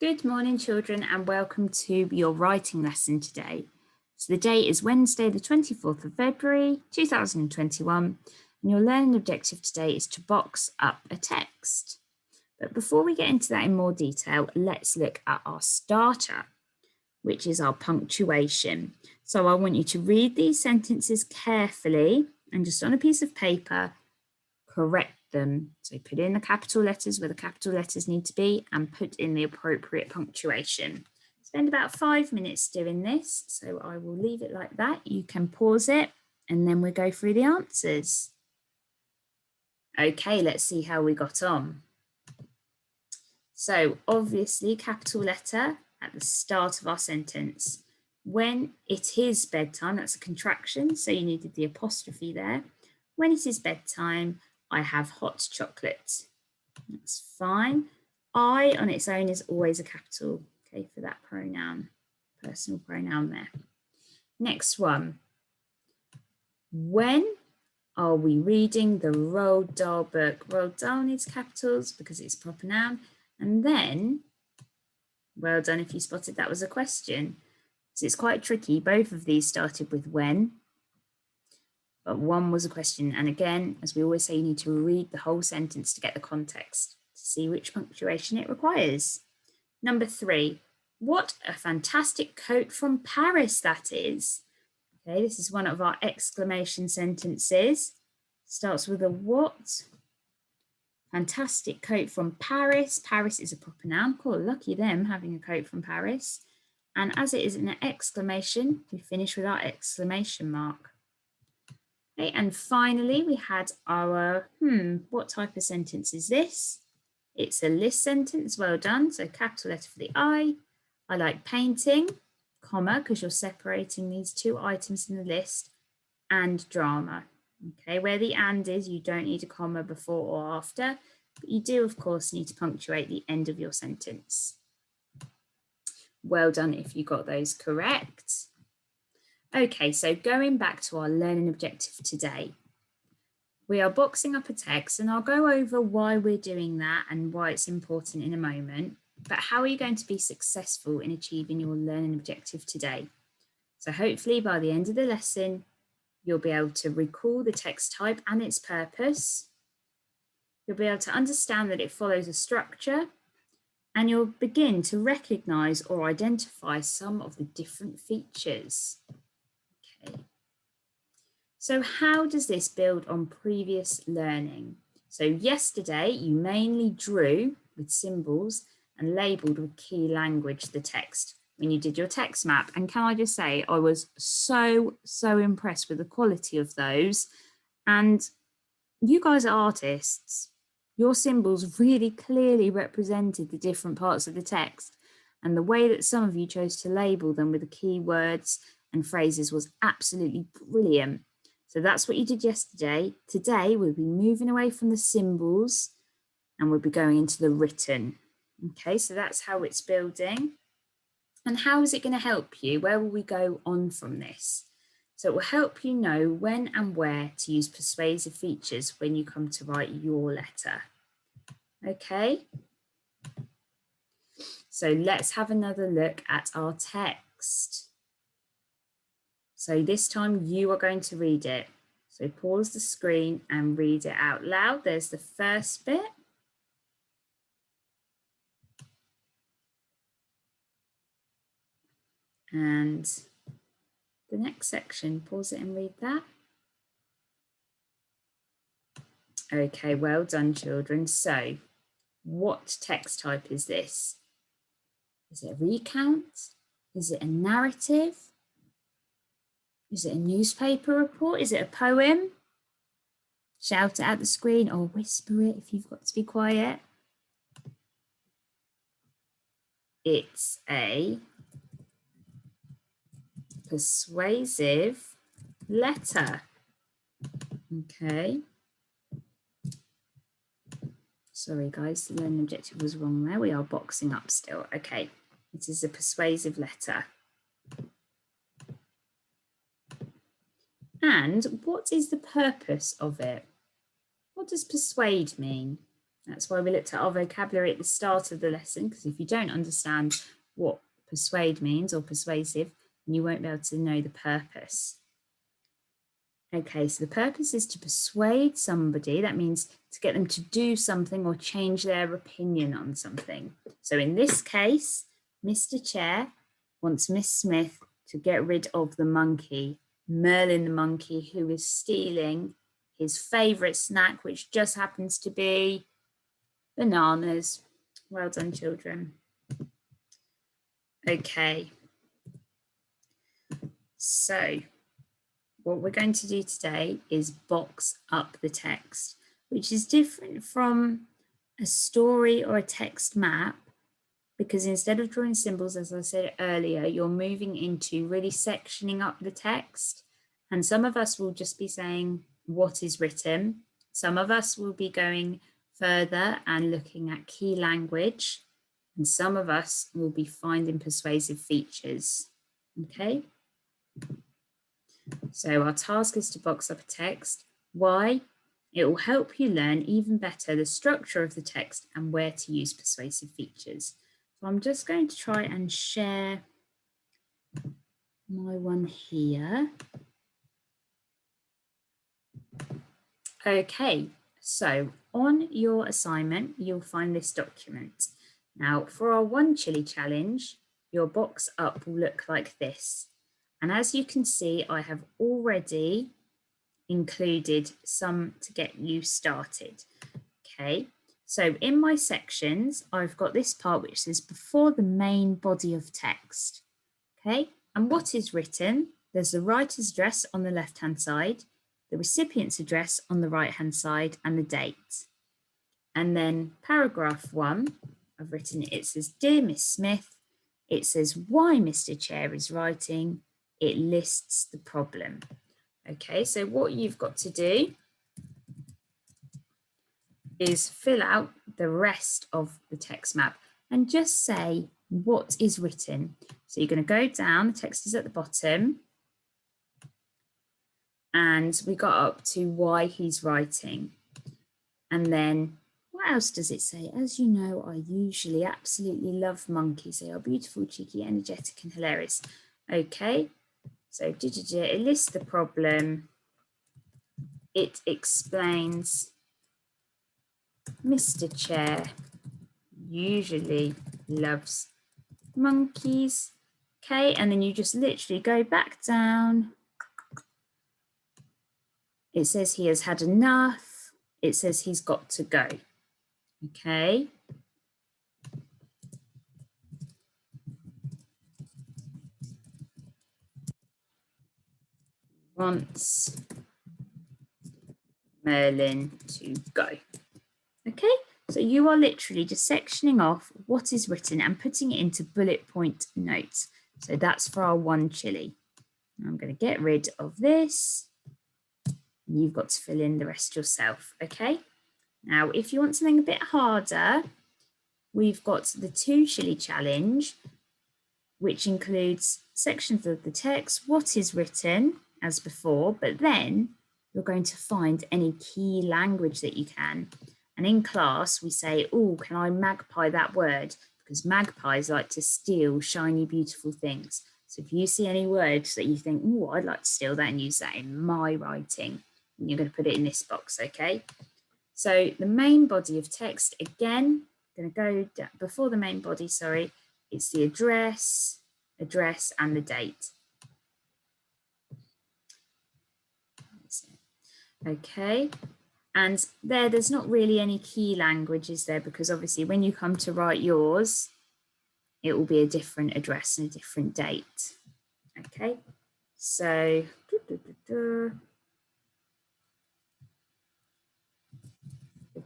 Good morning, children, and welcome to your writing lesson today. So the date is Wednesday, the 24th of February, 2021, and your learning objective today is to box up a text. But before we get into that in more detail, let's look at our starter, which is our punctuation. So I want you to read these sentences carefully and just on a piece of paper, correct them. So put in the capital letters where the capital letters need to be and put in the appropriate punctuation. Spend about 5 minutes doing this. So I will leave it like that. You can pause it and then we'll go through the answers. Okay, let's see how we got on. So obviously capital letter at the start of our sentence. When it is bedtime, that's a contraction. So you needed the apostrophe there. When it is bedtime, I have hot chocolate. That's fine. I on its own is always a capital, okay, for that pronoun, personal pronoun there. Next one. When are we reading the Roald Dahl book? Roald Dahl needs capitals because it's a proper noun. And then, well done if you spotted that was a question. So it's quite tricky. Both of these started with when, but one was a question. And again, as we always say, you need to read the whole sentence to get the context, to see which punctuation it requires. Number 3, what a fantastic coat from Paris that is. Okay, this is one of our exclamation sentences. Starts with a what? Fantastic coat from Paris. Paris is a proper noun. Cool, lucky them having a coat from Paris. And as it is an exclamation, we finish with our exclamation mark. Okay, and finally, we had our, what type of sentence is this? It's a list sentence, well done. So capital letter for the I like painting, comma, because you're separating these two items in the list, and drama. Okay, where the and is, you don't need a comma before or after, but you do, of course, need to punctuate the end of your sentence. Well done if you got those correct. Okay, so going back to our learning objective today, we are boxing up a text and I'll go over why we're doing that and why it's important in a moment, but how are you going to be successful in achieving your learning objective today? So hopefully by the end of the lesson, you'll be able to recall the text type and its purpose. You'll be able to understand that it follows a structure and you'll begin to recognize or identify some of the different features. Okay. So how does this build on previous learning? So yesterday you mainly drew with symbols and labeled with key language the text when you did your text map. And can I just say, I was so impressed with the quality of those. And you guys are artists. Your symbols really clearly represented the different parts of the text. And the way that some of you chose to label them with the key words and phrases was absolutely brilliant. So that's what you did yesterday. Today, we'll be moving away from the symbols and we'll be going into the written. Okay, so that's how it's building. And how is it going to help you? Where will we go on from this? So it will help you know when and where to use persuasive features when you come to write your letter. Okay. So let's have another look at our text. So this time you are going to read it. So pause the screen and read it out loud. There's the first bit. And the next section, pause it and read that. Okay, well done, children. So what text type is this? Is it a recount? Is it a narrative? Is it a newspaper report? Is it a poem? Shout it at the screen or whisper it if you've got to be quiet. It's a persuasive letter. Okay. Sorry guys, the learning objective was wrong there. We are boxing up still. Okay, it is a persuasive letter. And what is the purpose of it? What does persuade mean? That's why we looked at our vocabulary at the start of the lesson, because if you don't understand what persuade means or persuasive, you won't be able to know the purpose. Okay, so the purpose is to persuade somebody. That means to get them to do something or change their opinion on something. So in this case, Mr. Chair wants Miss Smith to get rid of the monkey, Merlin the monkey, who is stealing his favourite snack, which just happens to be bananas. Well done, children. Okay. So what we're going to do today is box up the text, which is different from a story or a text map, because instead of drawing symbols, as I said earlier, you're moving into really sectioning up the text. And some of us will just be saying what is written. Some of us will be going further and looking at key language. And some of us will be finding persuasive features. Okay? So our task is to box up a text. Why? It will help you learn even better the structure of the text and where to use persuasive features. So I'm just going to try and share my one here. Okay, so on your assignment, you'll find this document. Now, for our One Chili Challenge, your box up will look like this. And as you can see, I have already included some to get you started. Okay, so in my sections, I've got this part which says before the main body of text. Okay, and what is written? There's the writer's address on the left-hand side, the recipient's address on the right-hand side, and the date. And then paragraph 1, I've written it says, Dear Miss Smith, it says why Mr. Chair is writing, it lists the problem. Okay, so what you've got to do is fill out the rest of the text map and just say what is written. So you're going to go down, the text is at the bottom, and we got up to why he's writing. And then what else does it say? As you know, I usually absolutely love monkeys. They are beautiful, cheeky, energetic, and hilarious. Okay, so it lists the problem. It explains Mr. Chair usually loves monkeys. Okay, and then you just literally go back down. It says he has had enough. It says he's got to go. Okay. Wants Merlin to go. Okay, so you are literally just sectioning off what is written and putting it into bullet point notes. So that's for our One Chili. I'm going to get rid of this. You've got to fill in the rest yourself. Okay. Now, if you want something a bit harder, we've got the Two Chili Challenge, which includes sections of the text, what is written as before, but then you're going to find any key language that you can. And in class, we say, oh, can I magpie that word? Because magpies like to steal shiny, beautiful things. So if you see any words that you think, oh, I'd like to steal that and use that in my writing, you're going to put it in this box, okay? So the main body of text, again, going to go before the main body, sorry, it's the address, and the date. Okay, and there's not really any key languages there, because obviously when you come to write yours, it will be a different address and a different date. Okay, so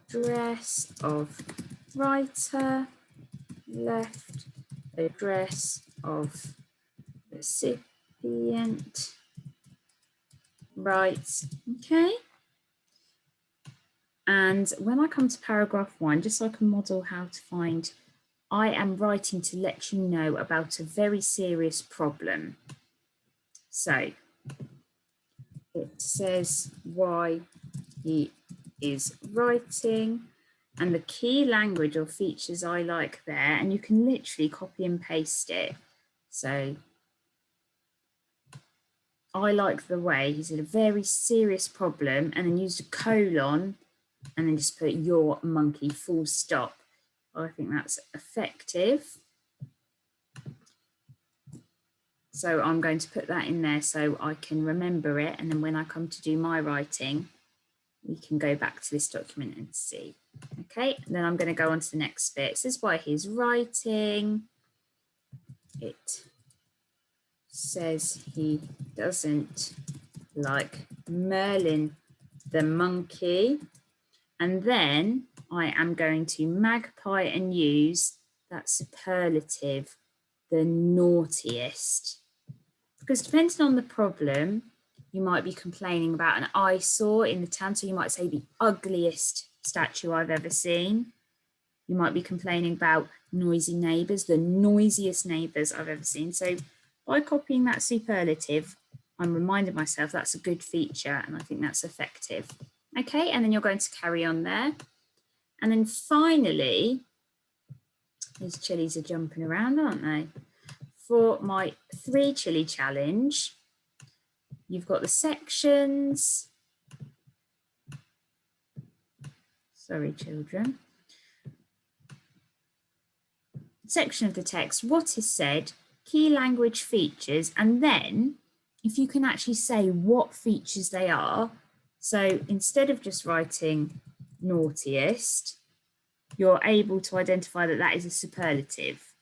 address of writer, left, address of recipient, right. Okay. And when I come to paragraph 1, just so I can model how to find, I am writing to let you know about a very serious problem. So it says why he is writing. and the key language or features I like there, and you can literally copy and paste it. So I like the way he said a very serious problem and then used a colon and then just put your monkey full stop. I think that's effective. So I'm going to put that in there so I can remember it. And then when I come to do my writing, we can go back to this document and see. Okay, and then I'm going to go on to the next bit. This is why he's writing. It says he doesn't like Merlin the monkey. And then I am going to magpie and use that superlative, the naughtiest. Because depending on the problem, you might be complaining about an eyesore in the town. So you might say the ugliest statue I've ever seen. You might be complaining about noisy neighbours, the noisiest neighbours I've ever seen. So by copying that superlative, I'm reminding myself that's a good feature and I think that's effective. Okay, and then you're going to carry on there. And then finally, these chilies are jumping around, aren't they? For my 3 chili challenge, you've got the sections. Sorry, children. Section of the text, what is said, key language features, and then if you can actually say what features they are. So instead of just writing naughtiest, you're able to identify that that is a superlative.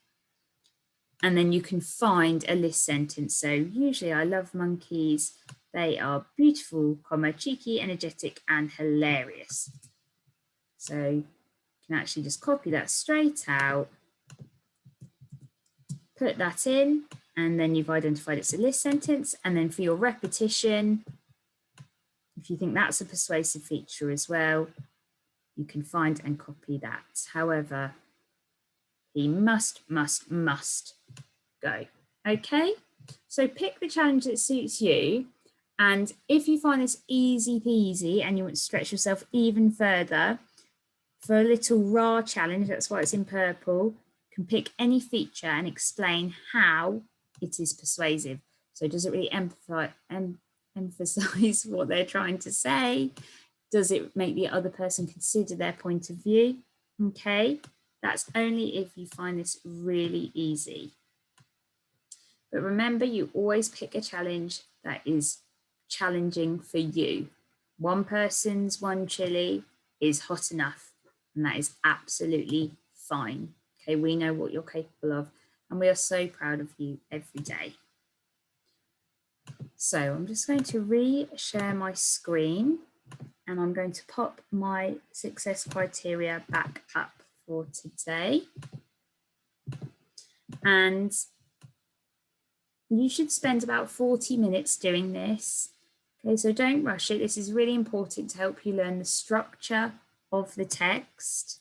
And then you can find a list sentence. So usually I love monkeys. They are beautiful, cheeky, energetic, and hilarious. So you can actually just copy that straight out, put that in, and then you've identified it's a list sentence. And then for your repetition, if you think that's a persuasive feature as well, you can find and copy that. However, he must go. Okay, so pick the challenge that suits you. And if you find this easy peasy and you want to stretch yourself even further, for a little raw challenge, that's why it's in purple, you can pick any feature and explain how it is persuasive. So does it really emphasize what they're trying to say? Does it make the other person consider their point of view? Okay, that's only if you find this really easy. But remember, you always pick a challenge that is challenging for you. One person's one chili is hot enough, and that is absolutely fine. Okay, we know what you're capable of, and we are so proud of you every day. So I'm just going to re-share my screen, and I'm going to pop my success criteria back up for today. And you should spend about 40 minutes doing this. Okay, so don't rush it. This is really important to help you learn the structure of the text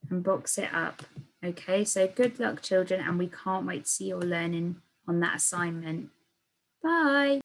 and box it up. Okay, so good luck, children, and we can't wait to see your learning on that assignment. Bye.